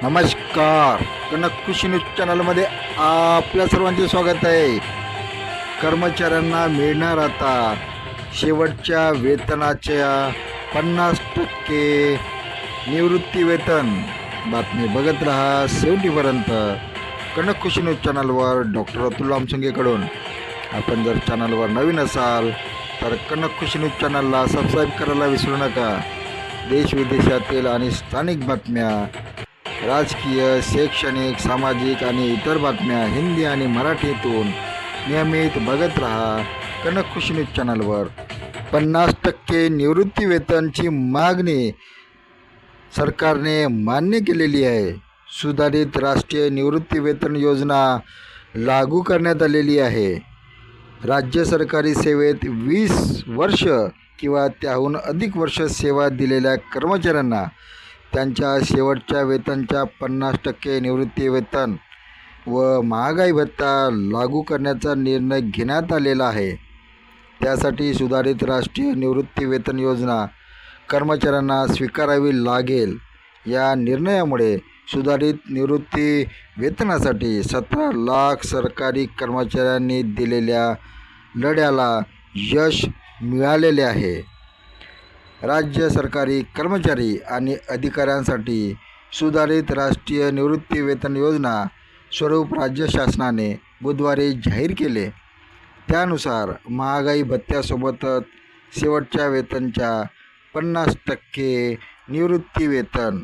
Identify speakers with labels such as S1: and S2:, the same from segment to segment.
S1: नमस्कार. कनक कृषी न्यूज चॅनलमध्ये आपल्या सर्वांचे स्वागत आहे. कर्मचाऱ्यांना मिळणार आता शेवटच्या वेतनाच्या 50% निवृत्ती वेतन. बातमी बघत रहा शेवटीपर्यंत. कनक कृषी न्यूज चॅनलवर डॉक्टर अतुल आमसंगेकडून. आपण जर चॅनलवर नवीन असाल तर कनक कृषी न्यूज चॅनलला सबस्क्राईब करायला विसरू नका. देश विदेशातील आणि स्थानिक बातम्या, राजकीय, शैक्षणिक, सामाजिक आणि इतर बातम्या हिंदी आणि मराठीतून नियमित बघत रहा कनक कृषी न्यूज चॅनलवर. 50% निवृत्ती वेतनची मागणी सरकारने मान्य केलेली आहे. सुधारित राष्ट्रीय निवृत्ती वेतन योजना लागू करण्यात आलेली आहे. राज्य सरकारी सेवेत 20 वर्ष किंवा त्याहून अधिक वर्ष सेवा दिलेल्या कर्मचाऱ्यांना त्यांच्या शेवटच्या वेतनच्या 50% निवृत्ती वेतन व महागाई भत्ता लागू करण्याचा निर्णय घेण्यात आलेला आहे. त्यासाठी सुधारित राष्ट्रीय निवृत्ती वेतन योजना कर्मचाऱ्यांना स्वीकारावी लागेल. या निर्णयामुळे सुधारित निवृत्ती वेतनासाठी 17 लाख सरकारी कर्मचाऱ्यांनी दिलेल्या लढ्याला यश मिळालेले आहे. राज्य सरकारी कर्मचारी आणि अधिकाऱ्यांसाठी सुधारित राष्ट्रीय निवृत्ती वेतन योजना स्वरूप राज्य शासनाने बुधवारी जाहीर केले. त्यानुसार महागाई भत्त्यासोबतच शेवटच्या वेतनच्या 50% निवृत्ती वेतन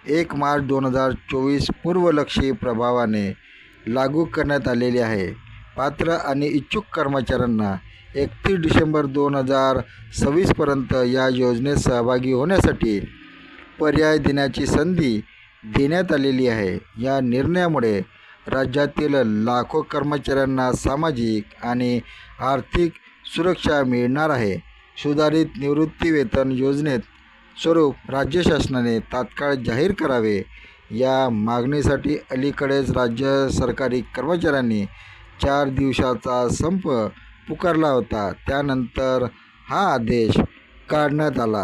S1: 1 मार्च 2024 पूर्वलक्षी प्रभावाने लागू करण्यात आलेले आहे. पात्र आणि इच्छुक कर्मचाऱ्यांना 31 डिसेंबर 2026पर्यंत या योजनेत सहभागी होण्यासाठी पर्याय देण्याची संधी देण्यात आलेली आहे. या निर्णयामुळे राज्यातील लाखो कर्मचाऱ्यांना सामाजिक आणि आर्थिक सुरक्षा मिळणार आहे. सुधारित निवृत्ती वेतन योजनेत स्वरूप राज्य शासनाने तात्काळ जाहीर करावे. या मागणीसाठी अलीकडेच राज्य सरकारी कर्मचाऱ्यांनी 4 दिवसाचा संप पुकारला होता. त्यानंतर हा आदेश काढण्यात आला.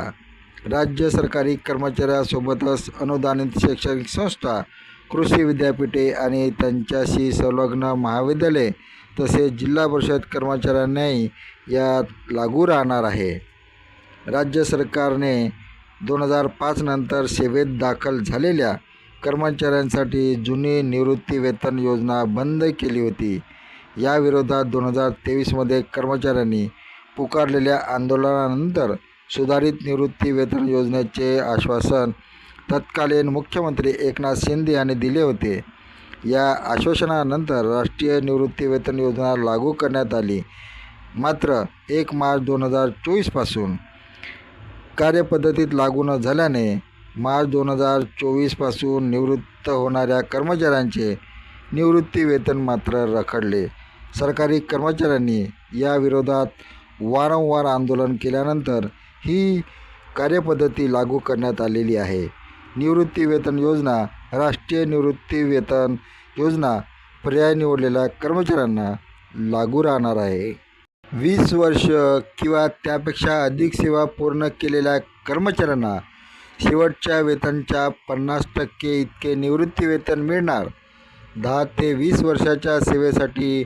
S1: राज्य सरकारी कर्मचाऱ्यांसोबतच अनुदानित शैक्षणिक संस्था, कृषी विद्यापीठे आणि त्यांच्याशी संलग्न महाविद्यालये तसेच जिल्हा परिषद कर्मचाऱ्यांनाही यात लागू राहणार आहे. राज्य सरकारने 2005 नंतर सेवेत दाखल झालेल्या कर्मचाऱ्यांसाठी जुनी निवृत्ती वेतन योजना बंद केली होती. या विरोधात 2023मध्ये कर्मचाऱ्यांनी पुकारलेल्या आंदोलनानंतर सुधारित निवृत्ती वेतन योजनेचे आश्वासन तत्कालीन मुख्यमंत्री एकनाथ शिंदे यांनी दिले होते. या आश्वासनानंतर राष्ट्रीय निवृत्ती वेतन योजना लागू करण्यात आली. मात्र 1 मार्च 2024पासून कार्यपद्धतीत लागू न झाल्याने मार्च 2024पासून निवृत्त होणाऱ्या कर्मचाऱ्यांचे निवृत्ती वेतन मात्र रखडले. सरकारी कर्मचाऱ्यांनी या विरोधात वारंवार आंदोलन केल्यानंतर ही कार्यपद्धती लागू करण्यात आलेली आहे. निवृत्ती वेतन योजना राष्ट्रीय निवृत्ती वेतन योजना पर्याय निवडलेल्या कर्मचाऱ्यांना लागू राहणार आहे. 20 वर्ष किंवा त्यापेक्षा अधिक सेवा पूर्ण केलेल्या कर्मचाऱ्यांना शेवटच्या वेतनच्या 50% इतके निवृत्ती वेतन मिळणार. 10 ते 20 वर्षाच्या सेवेसाठी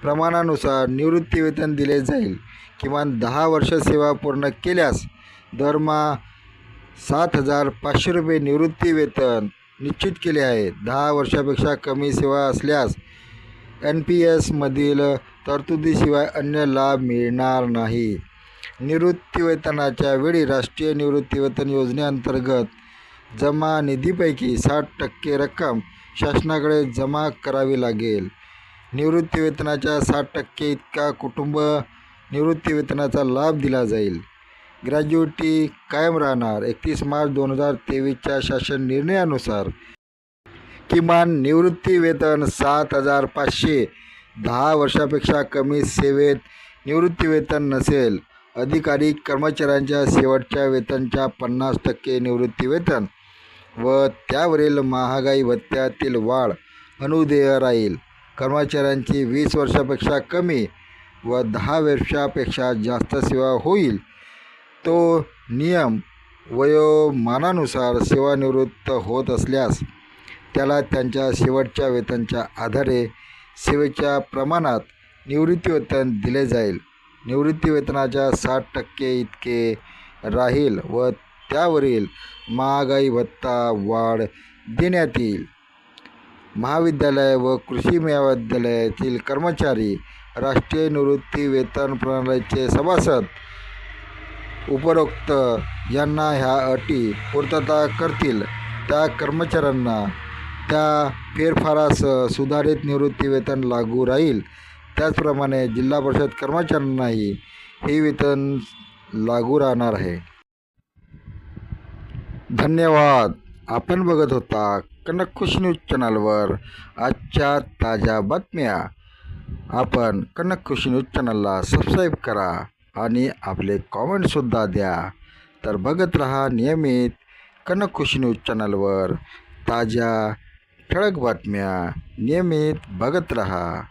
S1: प्रमाणानुसार निवृत्ती वेतन दिले जाईल. किमान 10 वर्ष सेवा पूर्ण केल्यास दरमहा 7,500 रुपये निवृत्ती वेतन निश्चित केले आहे. 10 वर्षापेक्षा कमी सेवा असल्यास NPS मधील तरतुदीशिवाय अन्य लाभ मिळणार नाही. निवृत्ती वेतनाच्या वेळी राष्ट्रीय निवृत्ती वेतन योजनेअंतर्गत जमा निधीपैकी 60% रक्कम शासनाकडे जमा करावी लागेल. निवृत्ती वेतनाच्या 60% इतका कुटुंब निवृत्ती वेतनाचा लाभ दिला जाईल. ग्रॅज्युइटी कायम राहणार. 31 मार्च 2023च्या शासन निर्णयानुसार किमान निवृत्ती वेतन 7,500. 10 वर्षापेक्षा कमी सेवेत निवृत्ती वेतन नसेल. अधिकारी कर्मचाऱ्यांच्या शेवटच्या वेतनच्या 50% निवृत्ती वेतन व त्यावरील महागाई भत्त्यातील वाढ अनुदेय राहील. कर्मचाऱ्यांची 20 वर्षापेक्षा कमी व 10 वर्षापेक्षा जास्त सेवा होईल तो नियम वयोमानानुसार सेवानिवृत्त होत असल्यास त्याला त्यांच्या शेवटच्या वेतनच्या आधारे सेवेच्या प्रमाणात निवृत्तीवेतन दिले जाईल. निवृत्तीवेतनाच्या 60% इतके राहील व त्यावरील महागाई भत्ता वाढ देण्यात येईल. महाविद्यालय व कृषी महाविद्यालयातील कर्मचारी, राष्ट्रीय निवृत्ती वेतन प्रणालीचे सभासद उपरोक्त यांना ह्या अटी पूर्तता करतील त्या कर्मचाऱ्यांना त्या फेरफारासह सुधारित निवृत्तीवेतन लागू राहील. त्याचप्रमाणे जिल्हा परिषद कर्मचाऱ्यांनाही हे वेतन लागू राहणार आहे. धन्यवाद. आपण बघत होता कनक खुशी न्यूज चॅनलवर आजच्या ताज्या बातम्या. आपण कनक खुशी न्यूज चॅनलला सबस्क्राईब करा आणि आपले कॉमेंटसुद्धा द्या. तर बघत रहा नियमित कनक खुशी न्यूज चॅनलवर ताज्या ठळक बातम्या. नियमित बघत रहा.